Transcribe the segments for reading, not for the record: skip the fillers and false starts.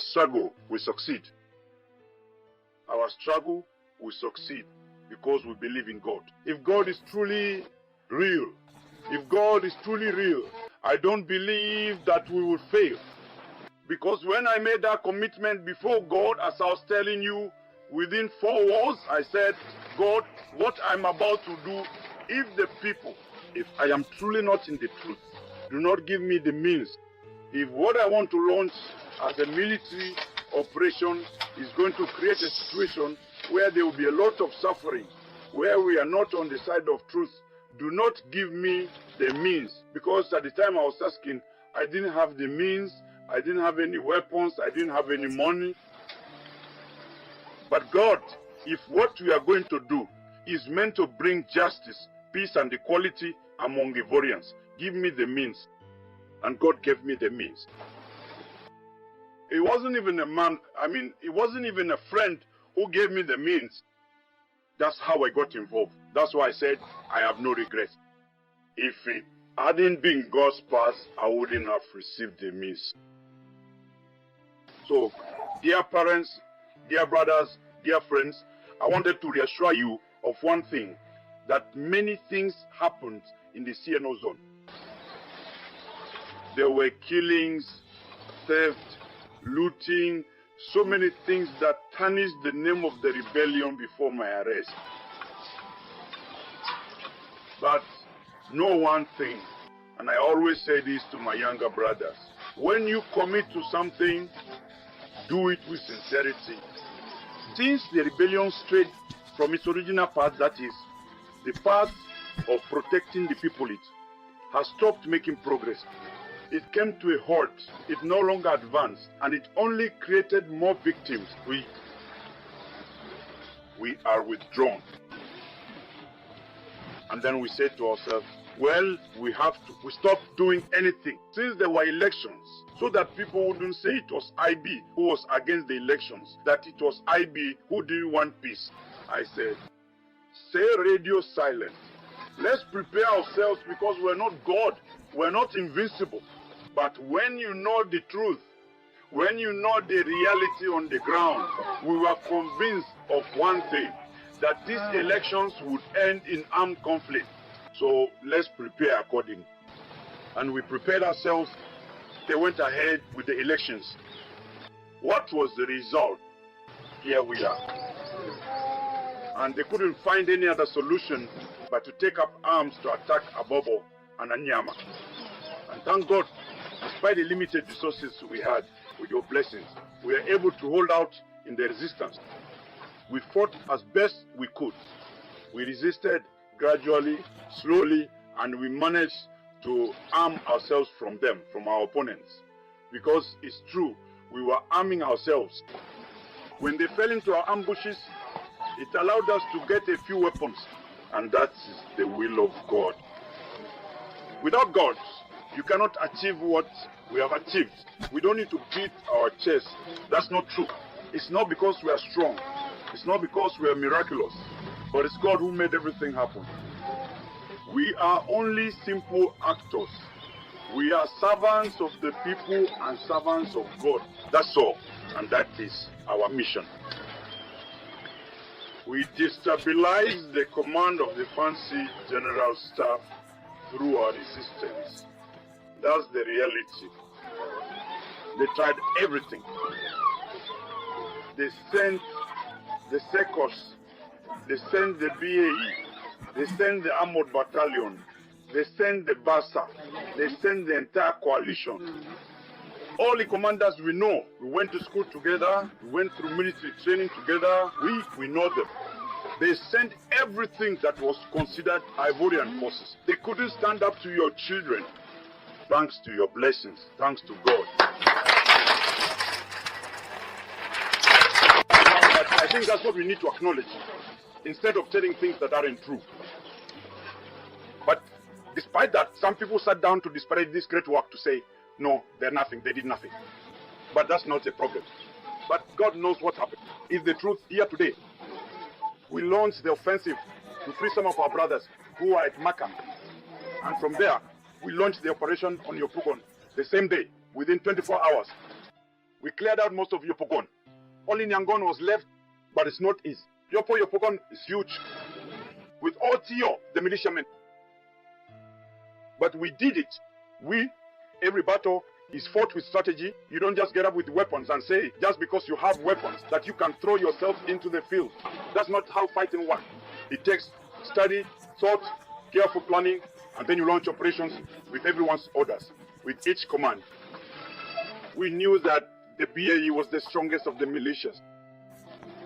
our struggle will succeed. Our struggle will succeed because we believe in God. If God is truly real, I don't believe that we will fail. Because when I made that commitment before God, as I was telling you, within 4 hours, I said, God, what I'm about to do, if I am truly not in the truth, do not give me the means. If what I want to launch as a military operation is going to create a situation where there will be a lot of suffering, where we are not on the side of truth, do not give me the means. Because at the time I was asking, I didn't have the means, I didn't have any weapons, I didn't have any money. But God, if what we are going to do is meant to bring justice, peace and equality among Ivorians, give me the means. And God gave me the means. It wasn't even it wasn't even a friend who gave me the means. That's how I got involved. That's why I said I have no regrets. If it hadn't been God's path, I wouldn't have received the means. So, dear parents, dear brothers, dear friends, I wanted to reassure you of one thing, that many things happened in the CNO zone. There were killings, theft, looting, so many things that tarnished the name of the rebellion before my arrest. But know one thing, and I always say this to my younger brothers, when you commit to something, do it with sincerity. Since the rebellion strayed from its original path, that is, the path of protecting the people, it has stopped making progress. It came to a halt, it no longer advanced, and it only created more victims. We are withdrawn. And then we said to ourselves, well, we stopped doing anything since there were elections, so that people wouldn't say it was IB who was against the elections, that it was IB who didn't want peace. I said, say radio silent. Let's prepare ourselves, because we're not God, we're not invincible. But when you know the truth, when you know the reality on the ground, we were convinced of one thing, that these elections would end in armed conflict. So let's prepare accordingly. And we prepared ourselves. They went ahead with the elections. What was the result? Here we are. And they couldn't find any other solution but to take up arms to attack Abobo and Anyama. And thank God, despite the limited resources we had, with your blessings, we were able to hold out in the resistance. We fought as best we could. We resisted gradually, slowly, and we managed to arm ourselves from them, from our opponents. Because it's true, we were arming ourselves. When they fell into our ambushes, it allowed us to get a few weapons, and that is the will of God. Without God, you cannot achieve what we have achieved. We don't need to beat our chest. That's not true. It's not because we are strong. It's not because we are miraculous. But it's God who made everything happen. We are only simple actors. We are servants of the people and servants of God. That's all. And that is our mission. We destabilize the command of the fancy general staff through our resistance. That's the reality. They tried everything. They sent the SECOS, they sent the BAE, they sent the Armored Battalion, they sent the BASA, they sent the entire coalition. All the commanders we know, we went to school together, we went through military training together, we know them. They sent everything that was considered Ivorian forces. They couldn't stand up to your children. Thanks to your blessings, thanks to God. I think that's what we need to acknowledge, instead of telling things that aren't true. But despite that, some people sat down to disparage this great work to say, no, they're nothing, they did nothing. But that's not a problem. But God knows what happened. It's the truth here today. We launched the offensive to free some of our brothers who are at Makam. And from there, we launched the operation on Yopukon the same day, within 24 hours. We cleared out most of Yopougon. Only Yangon was left, but it's not easy. Yopougon is huge, with all Tio, the militiamen. But we did it. Every battle is fought with strategy. You don't just get up with weapons and say, just because you have weapons, that you can throw yourself into the field. That's not how fighting works. It takes study, thought, careful planning, and then you launch operations with everyone's orders, with each command. We knew that the BAE was the strongest of the militias.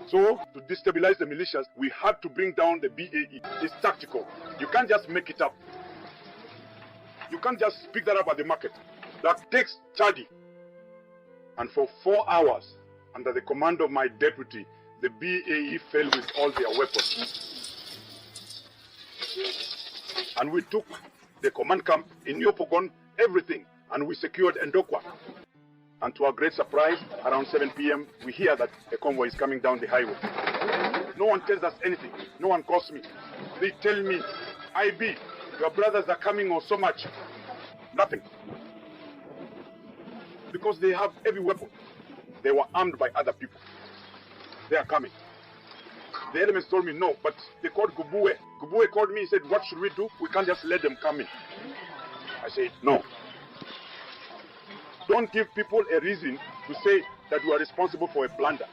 So, to destabilize the militias, we had to bring down the BAE. It's tactical. You can't just make it up. You can't just pick that up at the market. That takes study. And for 4 hours, under the command of my deputy, the BAE fell with all their weapons. And we took the command camp in Yopougon, everything, and we secured Ndokwa. And to our great surprise, around 7 p.m., we hear that a convoy is coming down the highway. No one tells us anything. No one calls me. They tell me, IB, your brothers are coming or so much. Nothing. Because they have heavy weapons. They were armed by other people. They are coming. The elements told me no, but they called Gubue. Gubue called me and said, what should we do? We can't just let them come in. I said, no. Don't give people a reason to say that we are responsible for a blunder.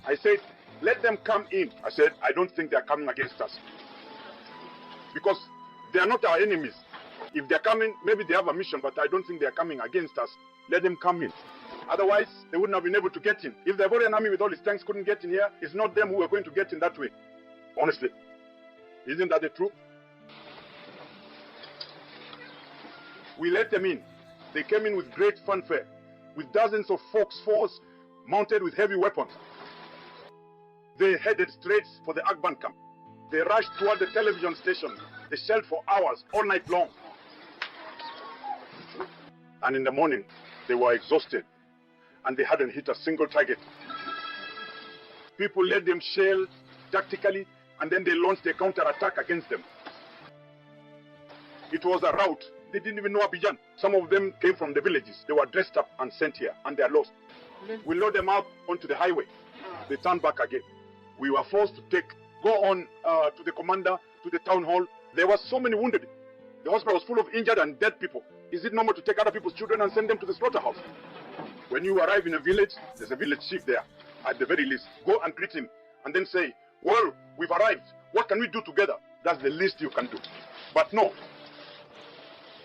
I said, let them come in. I said, I don't think they are coming against us. Because they are not our enemies. If they are coming, maybe they have a mission, but I don't think they are coming against us. Let them come in. Otherwise, they wouldn't have been able to get in. If the Ivorian army with all its tanks couldn't get in here, it's not them who are going to get in that way. Honestly. Isn't that the truth? We let them in. They came in with great fanfare, with dozens of Fox 4s mounted with heavy weapons. They headed straight for the Agban camp. They rushed toward the television station. They shelled for hours, all night long. And in the morning, they were exhausted, and they hadn't hit a single target. People let them shell tactically, and then they launched a counterattack against them. It was a rout. They didn't even know Abidjan. Some of them came from the villages. They were dressed up and sent here, and they are lost. We load them up onto the highway. They turned back again. We were forced to go on to the commander, to the town hall. There were so many wounded. The hospital was full of injured and dead people. Is it normal to take other people's children and send them to the slaughterhouse? When you arrive in a village, there's a village chief there. At the very least, go and greet him and then say, well, we've arrived. What can we do together? That's the least you can do. But no.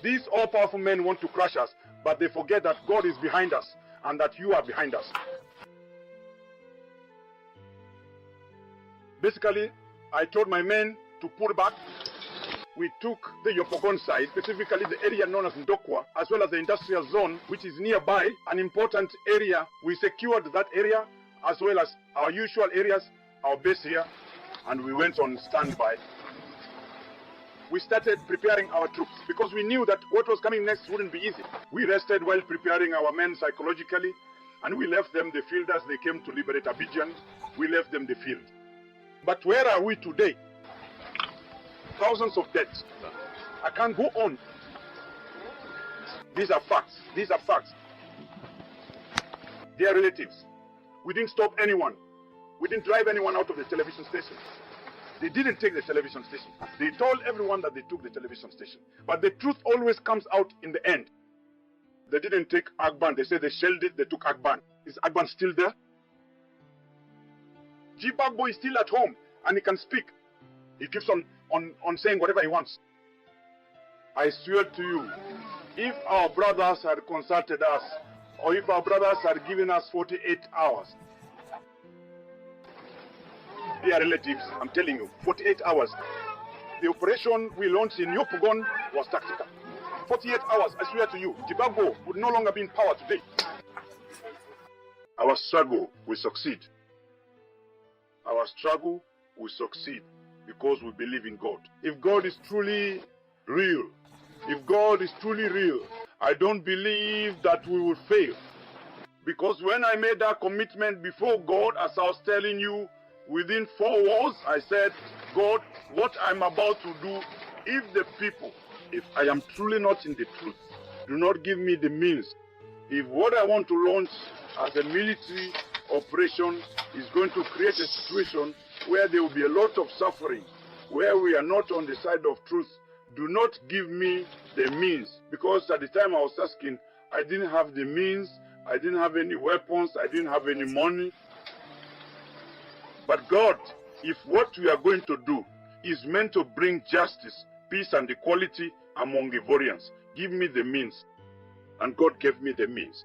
These all-powerful men want to crush us, but they forget that God is behind us and that you are behind us. Basically, I told my men to pull back. We took the Yopougon side, specifically the area known as Ndokwa, as well as the industrial zone, which is nearby, an important area. We secured that area, as well as our usual areas, our base here, and we went on standby. We started preparing our troops because we knew that what was coming next wouldn't be easy. We rested while preparing our men psychologically, and we left them the field as they came to liberate Abidjan. We left them the field. But where are we today? Thousands of deaths. I can't go on. These are facts. These are facts. Dear relatives, we didn't stop anyone. We didn't drive anyone out of the television station. They didn't take the television station. They told everyone that they took the television station. But the truth always comes out in the end. They didn't take Agban. They said they shelled it, they took Agban. Is Agban still there? Gbagbo is still at home and he can speak. He keeps on saying whatever he wants. I swear to you, if our brothers had consulted us, or if our brothers had given us 48 hours, dear relatives, I'm telling you, 48 hours. The operation we launched in Yopougon was tactical. 48 hours, I swear to you, Gbagbo would no longer be in power today. Our struggle will succeed. Our struggle will succeed because we believe in God. If God is truly real, I don't believe that we will fail. Because when I made that commitment before God, as I was telling you, within 4 wars, I said, God, what I'm about to do, if I am truly not in the truth, do not give me the means If what I want to launch as a military operation is going to create a situation where there will be a lot of suffering, where we are not on the side of truth, do not give me the means. Because at the time I was asking, I didn't have the means, I didn't have any weapons, I didn't have any money. But God, if what we are going to do is meant to bring justice, peace and equality among Ivorians, give me the means. And God gave me the means.